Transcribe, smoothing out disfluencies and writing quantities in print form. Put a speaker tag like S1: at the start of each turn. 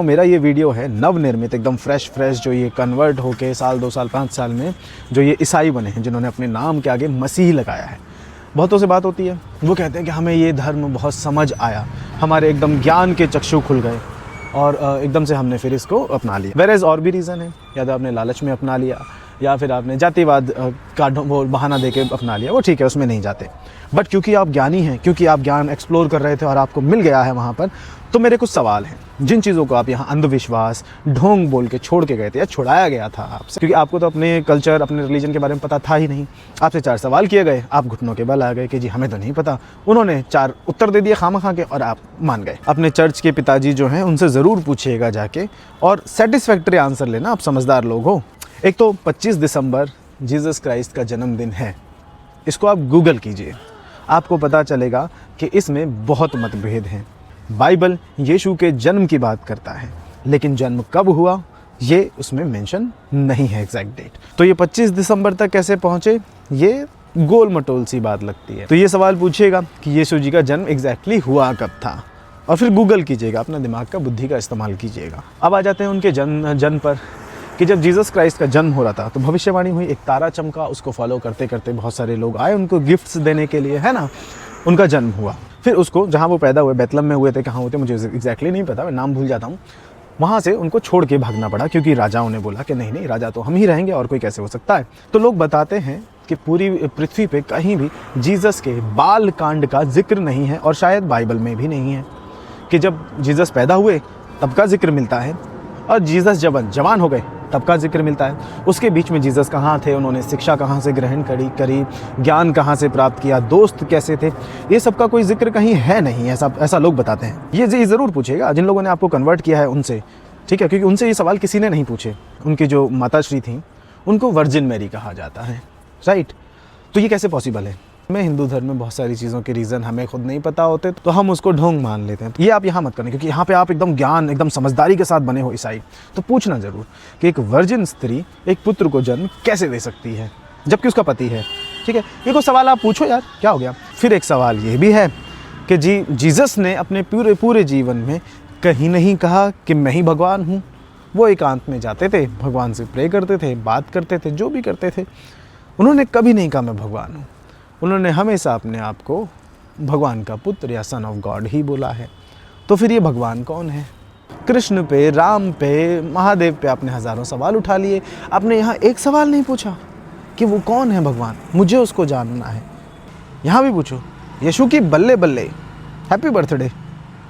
S1: मेरा ये वीडियो है नवनिर्मित एकदम फ्रेश जो ये कन्वर्ट होके साल 2 साल 5 साल में जो ये ईसाई बने हैं, जिन्होंने अपने नाम के आगे मसीह लगाया है। बहुतों से बात होती है, वो कहते हैं कि हमें ये धर्म बहुत समझ आया, हमारे एकदम ज्ञान के चक्षु खुल गए और एकदम से हमने फिर इसको अपना लिया। वेरेज और भी रीज़न है, या तो आपने लालच में अपना लिया या फिर आपने जातिवाद का वो बहाना देके अपना लिया, वो ठीक है, उसमें नहीं जाते। बट क्योंकि आप ज्ञानी हैं, क्योंकि आप ज्ञान एक्सप्लोर कर रहे थे और आपको मिल गया है वहाँ पर, तो मेरे कुछ सवाल हैं। जिन चीज़ों को आप यहाँ अंधविश्वास ढोंग बोल के छोड़ के गए थे या छुड़ाया गया था आपसे, क्योंकि आपको तो अपने कल्चर अपने रिलीजन के बारे में पता था ही नहीं, आपसे 4 सवाल किए गए, आप घुटनों के बल आ गए कि जी हमें तो नहीं पता। उन्होंने 4 उत्तर दे दिए खामखा के और आप मान गए। अपने चर्च के पिताजी जो हैं उनसे ज़रूर पूछिएगा जाके और सेटिस्फैक्ट्री आंसर लेना, आप समझदार लोग हो। एक तो 25 दिसंबर जीसस क्राइस्ट का जन्मदिन है, इसको आप गूगल कीजिए, आपको पता चलेगा कि इसमें बहुत मतभेद हैं। बाइबल यीशु के जन्म की बात करता है, लेकिन जन्म कब हुआ ये उसमें मेंशन नहीं है एग्जैक्ट डेट। तो ये 25 दिसंबर तक कैसे पहुँचे, ये गोल मटोल सी बात लगती है। तो ये सवाल पूछिएगा कि यीशु जी का जन्म एग्जैक्टली हुआ कब था, और फिर गूगल कीजिएगा, अपना दिमाग का बुद्धि का इस्तेमाल कीजिएगा। अब आ जाते हैं उनके जन्म पर कि जब जीसस क्राइस्ट का जन्म हो रहा था तो भविष्यवाणी हुई, एक तारा चमका, उसको फॉलो करते करते बहुत सारे लोग आए उनको गिफ्ट्स देने के लिए, है ना। उनका जन्म हुआ, फिर उसको जहाँ वो पैदा हुए, बैतलहम में हुए थे, कहाँ हुए थे मुझे एग्जैक्टली नहीं पता, मैं नाम भूल जाता हूँ। वहाँ से उनको छोड़ के भागना पड़ा, क्योंकि राजाओं ने बोला कि नहीं नहीं, राजा तो हम ही रहेंगे और कोई कैसे हो सकता है। तो लोग बताते हैं कि पूरी पृथ्वी पे कहीं भी जीसस के बाल कांड का जिक्र नहीं है, और शायद बाइबल में भी नहीं है कि जब जीसस पैदा हुए तब का जिक्र मिलता है, और जीसस जब जवान हो गए तब का जिक्र मिलता है। उसके बीच में जीसस कहाँ थे, उन्होंने शिक्षा कहाँ से ग्रहण करी, ज्ञान कहाँ से प्राप्त किया, दोस्त कैसे थे, ये सब का कोई जिक्र कहीं है नहीं, ऐसा लोग बताते हैं। ये ज़रूर पूछेगा जिन लोगों ने आपको कन्वर्ट किया है उनसे, ठीक है, क्योंकि उनसे ये सवाल किसी ने नहीं पूछे। उनकी जो माताश्री थी उनको वर्जिन मैरी कहा जाता है, राइट। तो ये कैसे पॉसिबल है। में हिंदू धर्म में बहुत सारी चीज़ों के रीज़न हमें खुद नहीं पता होते, तो हम उसको ढोंग मान लेते हैं। तो ये आप यहाँ मत करना, क्योंकि यहाँ पे आप एकदम ज्ञान एकदम समझदारी के साथ बने हो ईसाई, तो पूछना ज़रूर कि एक वर्जिन स्त्री एक पुत्र को जन्म कैसे दे सकती है जबकि उसका पति है, ठीक है। ये कोई सवाल आप पूछो यार, क्या हो गया। फिर एक सवाल ये भी है कि जीसस ने अपने पूरे जीवन में कहीं नहीं कहा कि मैं ही भगवान हूँ। वो एकांत में जाते थे, भगवान से प्रे करते थे, बात करते थे, जो भी करते थे, उन्होंने कभी नहीं कहा मैं भगवान हूँ। उन्होंने हमेशा अपने आप को भगवान का पुत्र या सन ऑफ गॉड ही बोला है। तो फिर ये भगवान कौन है। कृष्ण पे, राम पे, महादेव पे आपने हज़ारों सवाल उठा लिए, आपने यहाँ एक सवाल नहीं पूछा कि वो कौन है भगवान, मुझे उसको जानना है। यहाँ भी पूछो, यीशु की बल्ले बल्ले, हैप्पी बर्थडे।